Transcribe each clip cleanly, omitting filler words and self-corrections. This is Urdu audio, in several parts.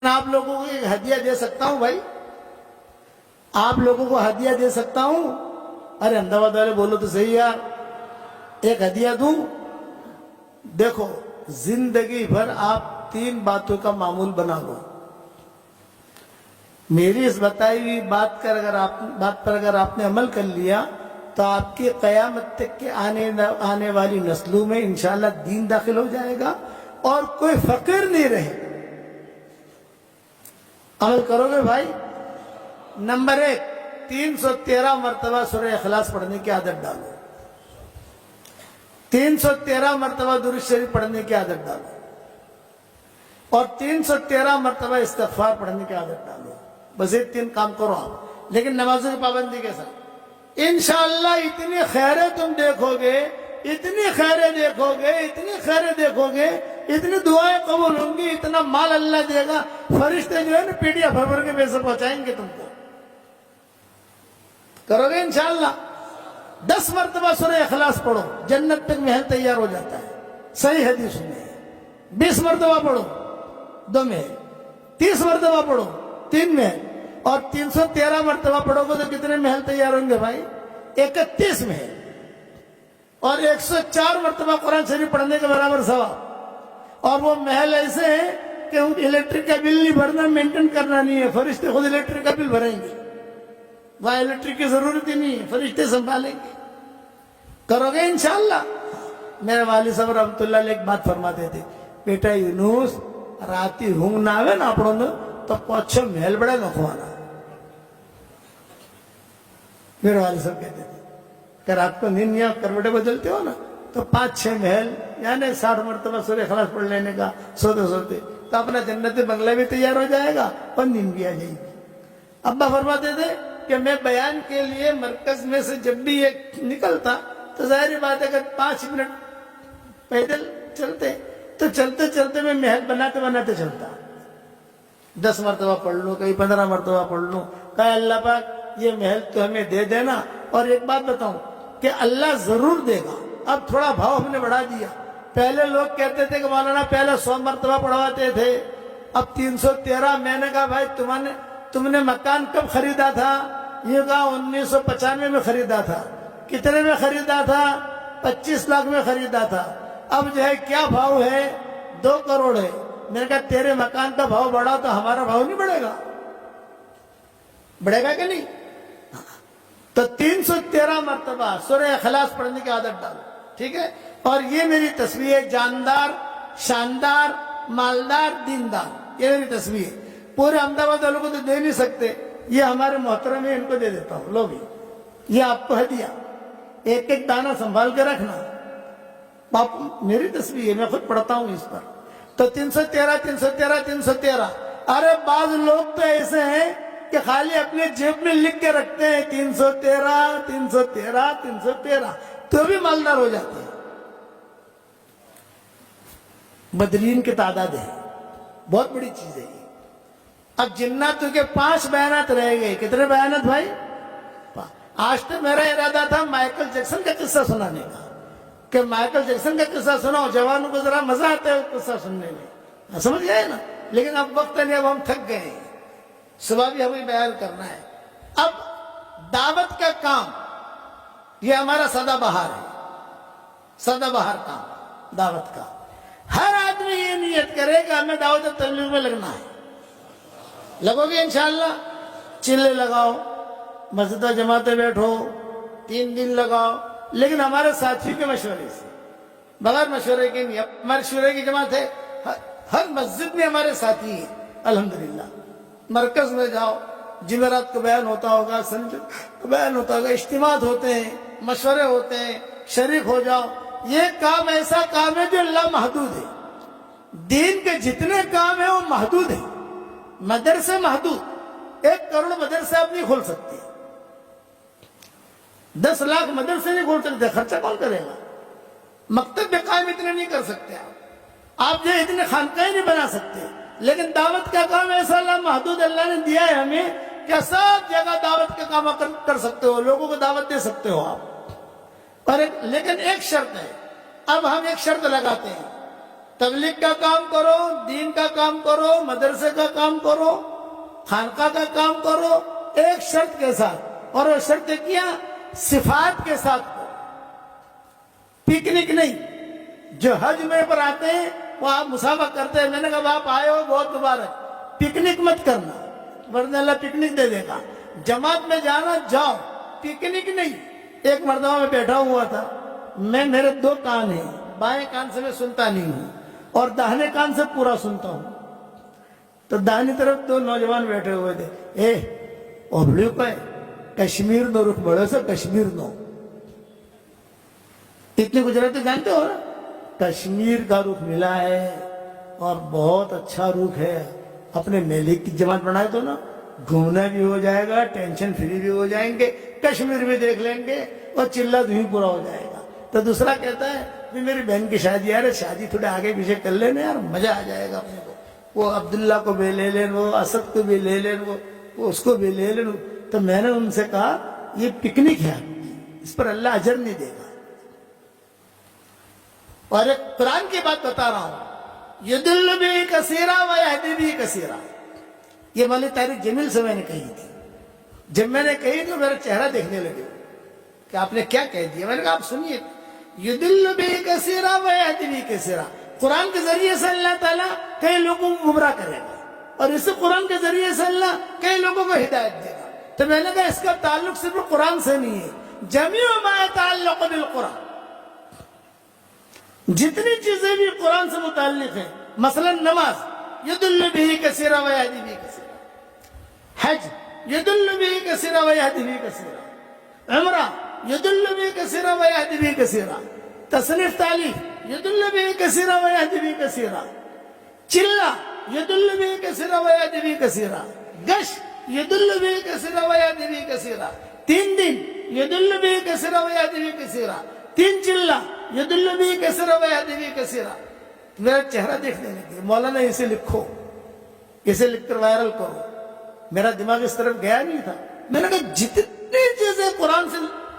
آپ لوگوں کو ایک ہدیہ دے سکتا ہوں بھائی، آپ لوگوں کو ہدیہ دے سکتا ہوں؟ ارے احمدآباد والے بولو تو صحیح یار، ایک ہدیہ دوں؟ دیکھو زندگی بھر آپ 3 باتوں کا معمول بنا لو۔ میری اس بتائی ہوئی بات پر اگر آپ نے عمل کر لیا تو آپ کی قیامت تک کے آنے والی نسلوں میں انشاءاللہ دین داخل ہو جائے گا اور کوئی فقیر نہیں رہے۔ عمل کرو گے بھائی؟ نمبر 1، 313 مرتبہ سورہ اخلاص پڑھنے کی عادت ڈالو، 313 مرتبہ درود شریف پڑھنے کی عادت ڈالو، اور 313 مرتبہ استغفار پڑھنے کی عادت ڈالو۔ بس یہ 3 کام کرو آپ، لیکن نمازوں کی پابندی کے ساتھ۔ انشاءاللہ اتنی خیریں تم دیکھو گے، اتنی خیریں دیکھو گے، اتنی خیریں دیکھو گے، اتنی دعائیں قبول ہوں گی، اتنا مال اللہ دے گا، فرشتے جو ہے نا پیڑیاں بھر بھر کے پیسے پہنچائیں گے تم کو۔ کرو گے انشاءاللہ؟ 10 مرتبہ سورہ اخلاص پڑھو، جنت تک محل تیار ہو جاتا ہے، صحیح حدیث میں۔ 20 مرتبہ پڑھو، 2 محل۔ 30 مرتبہ پڑھو، 3 محل۔ اور 313 مرتبہ پڑھو گے تو کتنے محل تیار ہوں گے بھائی؟ 31 محل۔ اور 104 مرتبہ قرآن شریف پڑھنے کے برابر ثواب۔ اور وہ محل ایسے ہیں کہ الیکٹرک کا بل نہیں بھرنا، مینٹین کرنا نہیں ہے، فرشتے خود الیکٹرک کا بل بھریں گے، وہاں الیکٹرک کی ضرورت ہی نہیں ہے، فرشتے سنبھالیں گے۔ کرو گے انشاءاللہ؟ میرے والد صاحب رحمت اللہ علیہ ایک بات فرماتے تھے، بیٹا یونس راتی ہونگ نہ آوے نا اپنوں نے تو 5-6 محل بڑے نکھوانا۔ میرے والد صاحب کہتے تھے کہ رات کو نیند یا کروٹیں بدلتے ہو نا تو 5-6 محل یعنی 60 مرتبہ سورہ اخلاص پڑھ لینے کا سوتے سوتے، تو اپنا جنت بنگلہ بھی تیار ہو جائے گا اور نیند بھی آ جائے گی۔ ابا فرماتے تھے کہ میں بیان کے لیے مرکز میں سے جب بھی یہ نکلتا تو ظاہری بات ہے کہ 5 منٹ پیدل چلتے، تو چلتے چلتے میں محل بناتے بناتے چلتا، 10 مرتبہ پڑھ لوں، کہیں 15 مرتبہ پڑھ لوں۔ کہا اللہ پاک یہ محل تو ہمیں دے دینا، اور ایک بات بتاؤں کہ اللہ ضرور دے گا۔ اب تھوڑا بھاؤ ہم نے بڑھا دیا، پہلے لوگ کہتے تھے کہ مولانا پہلے 100 مرتبہ پڑھواتے تھے، اب 313۔ میں نے کہا بھائی تم نے مکان کب خریدا تھا؟ یہ کہا 1995 میں خریدا تھا۔ کتنے میں خریدا تھا؟ 25 لاکھ میں خریدا تھا۔ اب جو ہے کیا بھاؤ ہے؟ 2 کروڑ ہے۔ میں نے کہا تیرے مکان کا بھاؤ بڑھا تو ہمارا بھاؤ نہیں بڑھے گا؟ بڑھے گا کہ نہیں؟ تو 313 مرتبہ سورہ اخلاص پڑھنے کی عادت ڈالو، ٹھیک ہے؟ اور یہ میری تصویر ہے، جاندار، شاندار، مالدار، دیندار، یہ میری تصویر ہے۔ پورے احمدآباد والوں کو تو دے نہیں سکتے، یہ ہمارے محترم ہیں، ان کو دے دیتا ہوں، لو بھی یہ آپ کو ہدیہ، ایک ایک دانہ سنبھال کے رکھنا۔ میری تصویر ہے، میں خود پڑھتا ہوں اس پر۔ تو 313 313 313۔ ارے بعض لوگ تو ایسے ہیں کہ خالی اپنے جیب میں لکھ کے رکھتے ہیں 313 313 313، تو بھی مالدار ہو جاتے ہیں۔ بدرین کی تعداد ہے، بہت بڑی چیز ہے یہ۔ اب جناتوں کے 5 بیانات رہ گئے۔ کتنے بیانات بھائی؟ آج تو میرا ارادہ تھا مائیکل جیکسن کا قصہ سنانے کا، کہ مائیکل جیکسن کا قصہ سناؤ، جوانوں کو ذرا مزہ آتا ہے قصہ سننے میں، سمجھ گئے نا؟ لیکن اب وقت نہیں، اب ہم تھک گئے ہیں، صبح بھی ہمیں بیان کرنا ہے۔ اب دعوت کا کام یہ ہمارا سدا بہار ہے، سدا بہار کام دعوت کا۔ ہر آدمی یہ نیت کرے کہ ہمیں دعوت و تبلیغ میں لگنا ہے۔ لگو گے انشاءاللہ؟ چلے لگاؤ، مسجد و جماعتیں بیٹھو، 3 دن لگاؤ، لیکن ہمارے ساتھی کے مشورے سے، بغیر مشورے کے نہیں۔ ہمارے مشورے کی جماعت ہے، ہر مسجد میں ہمارے ساتھی ہیں الحمدللہ۔ مرکز میں جاؤ، جمعرات کو بیان ہوتا ہوگا، سنڈے کو بیان ہوتا ہوگا، اجتماعات ہوتے ہیں، مشورے ہوتے ہیں، شریک ہو جاؤ۔ یہ کام ایسا کام ہے جو اللہ محدود ہے۔ دین کے جتنے کام ہیں وہ محدود ہیں۔ مدرسے محدود، 1 کروڑ مدرسے آپ نہیں کھول سکتے، 10 لاکھ مدرسے نہیں کھول سکتے، خرچہ کون کرے گا؟ مکتب قائم اتنے نہیں کر سکتے آپ جو اتنے خانقاہیں نہیں بنا سکتے۔ لیکن دعوت کا کام ایسا اللہ محدود اللہ نے دیا ہے ہمیں کہ سب جگہ دعوت کا کام کر سکتے ہو، لوگوں کو دعوت دے سکتے ہو آپ۔ لیکن ایک شرط ہے، اب ہم ایک شرط لگاتے ہیں تبلیغ کا کام کرو، دین کا کام کرو، مدرسے کا کام کرو، خانقاہ کا کام کرو، ایک شرط کے ساتھ، اور وہ شرط کیا؟ صفات کے ساتھ کرو، پکنک نہیں۔ جو حج میں پر آتے ہیں وہ آپ مسافہ کرتے ہیں، میں نے کہا آپ آئے ہو بہت مبارک، پکنک مت کرنا ورنہ اللہ پکنک دے دے گا۔ جماعت میں جانا جاؤ، پکنک نہیں۔ ایک مرتبہ میں بیٹھا ہوا تھا، میرے دو کان ہیں، بائیں کان سے میں سنتا نہیں ہوں اور داہنے کان سے پورا سنتا ہوں۔ تو داہنی طرف دو نوجوان بیٹھے ہوئے تھے، اوبلیو کو کشمیر نو رخ بڑھو سا، کشمیر نو، اتنی گجراتی جانتے ہو نا؟ کشمیر کا رخ ملا ہے اور بہت اچھا رخ ہے، اپنے میلے کی جماعت بنائے تو نا گھومنا بھی ہو جائے گا، ٹینشن فری بھی ہو جائیں گے، کشمیر بھی دیکھ لیں گے اور چلا دھوئی پورا ہو جائے گا۔ تو دوسرا کہتا ہے بھی میری بہن کی شادی ہے، شادی تھوڑے آگے پیچھے کر لینا یار، مزہ آ جائے گا اپنے کو، وہ عبداللہ کو بھی لے لیں، وہ اسد کو بھی لے لیں، وہ اس کو بھی لے لیں۔ تو میں نے ان سے کہا یہ پکنک ہے، اس پر اللہ اجر نہیں دے گا۔ اور ایک قرآن کی بات بتا رہا ہوں، یضل بھی کثیرا ویہدی بھی کثیرا، یہ مولانا طارق جمیل سے میں نے کہی تھی۔ جب میں نے کہی تو میرا چہرہ دیکھنے لگے کہ آپ نے کیا کہہ دیا۔ میں نے کہا آپ سنیے، یضل بھی کثیرا ویہدی بھی کثیرا، قرآن کے ذریعے سے اللہ تعالیٰ کئی لوگوں کو گمراہ کرے گا اور اس قرآن کے ذریعے سے اللہ کئی لوگوں کو ہدایت دے گا۔ تو میں نے کہا اس کا تعلق صرف قرآن سے نہیں ہے، جمیع ما یتعلق بالقرآن، جتنی چیزیں بھی قرآن سے متعلق ہیں، مثلا نماز یضل بھی کثیرا ویہدی بھی کثیرا، حج یضل بھی کثیرا ویہدی بھی کثیرا، عمرہ یضل بھی کثیرا ویہدی بھی کثیرا، تصنیف تعلیف یضل بھی کثیرا ویہدی بھی کثیرا، چلہ یضل بھی کثیرا ویہدی بھی کثیرا، گشت یضل بھی کثیرا ویہدی بھی کثیرا، 3 دن یضل بھی کثیرا ویہدی بھی کثیرا، 3 چلہ یضل بھی کثیرا ویہدی بھی کثیرا۔ میرا چہرہ دیکھنے لگے، مولانا اسے لکھو، اسے لکھ کر وائرل کرو۔ میرا دماغ اس طرف گیا نہیں تھا۔ میں نے کہا جتنی چیزیں قرآن سے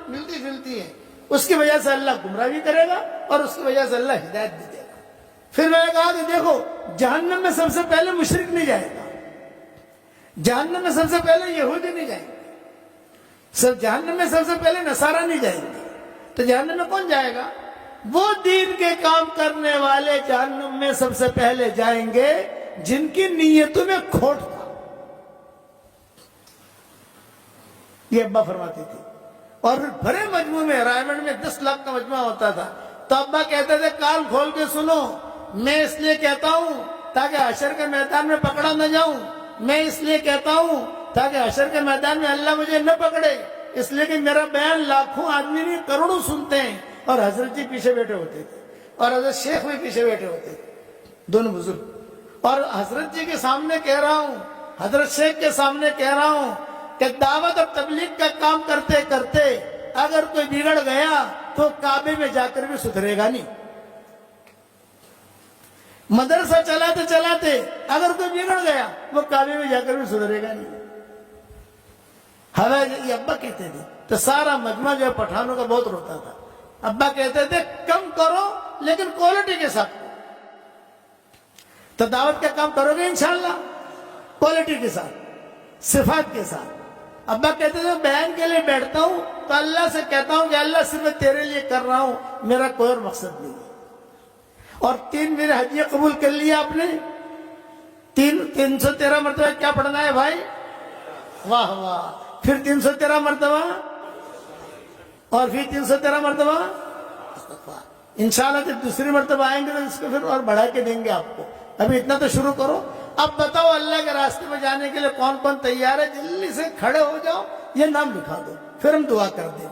ملتی جلتی ہیں اس کی وجہ سے اللہ گمراہ بھی کرے گا اور اس کی وجہ سے اللہ ہدایت بھی دے گا۔ پھر میں نے کہا کہ دیکھو جہنم میں سب سے پہلے مشرک نہیں جائے گا، جہنم میں سب سے پہلے یہودی نہیں جائیں گے، جہنم میں سب سے پہلے نصارہ نہیں جائیں گے، تو جہنم میں کون جائے گا؟ وہ دین کے کام کرنے والے جہنم میں سب سے پہلے جائیں گے جن کی نیتوں میں کھوٹ تھا۔ یہ ابا فرماتی تھی۔ اور بڑے مجموع میں رائمنڈ میں 10 لاکھ کا مجموعہ ہوتا تھا، تو ابا کہتے تھے کان کھول کے سنو، میں اس لیے کہتا ہوں تاکہ حشر کے میدان میں پکڑا نہ جاؤں، میں اس لیے کہتا ہوں تاکہ حشر کے میدان میں اللہ مجھے نہ پکڑے، اس لیے کہ میرا بیان لاکھوں آدمی نہیں کروڑوں سنتے ہیں۔ اور حضرت جی پیچھے بیٹھے ہوتے تھے اور حضرت شیخ بھی پیچھے بیٹھے ہوتے تھے، دونوں بزرگ۔ اور حضرت جی کے سامنے کہہ رہا ہوں، حضرت شیخ کے سامنے کہہ رہا ہوں کہ دعوت اور تبلیغ کا کام کرتے کرتے اگر کوئی بگڑ گیا تو کعبے میں جا کر بھی سدھرے گا نہیں، مدرسہ چلاتے چلاتے اگر کوئی بگڑ گیا وہ کعبے میں جا کر بھی سدھرے گا نہیں۔ یہ ابا کہتے تھے۔ تو سارا مجمع جو پٹھانوں کا بہت روتا تھا۔ ابا کہتے تھے کم کرو لیکن کوالٹی کے ساتھ، تو دعوت کا کام کرو گے انشاءاللہ کوالٹی کے ساتھ، صفات کے ساتھ۔ ابا کہتے تھے بیان کے لیے بیٹھتا ہوں تو اللہ سے کہتا ہوں کہ اللہ صرف تیرے لیے کر رہا ہوں، میرا کوئی اور مقصد نہیں ہے۔ اور 3 میرے ہدیہ قبول کر لیا آپ نے، 313 مرتبہ کیا پڑھنا ہے بھائی؟ واہ واہ۔ پھر 313 مرتبہ اور پھر 313 مرتبہ انشاءاللہ جب دوسری مرتبہ آئیں گے تو اس کو پھر اور بڑھا کے دیں گے آپ کو۔ ابھی اتنا تو شروع کرو۔ اب بتاؤ اللہ کے راستے میں جانے کے لیے کون کون تیار ہے؟ جلدی سے کھڑے ہو جاؤ، یہ نام لکھا دو، پھر ہم دعا کر دیں۔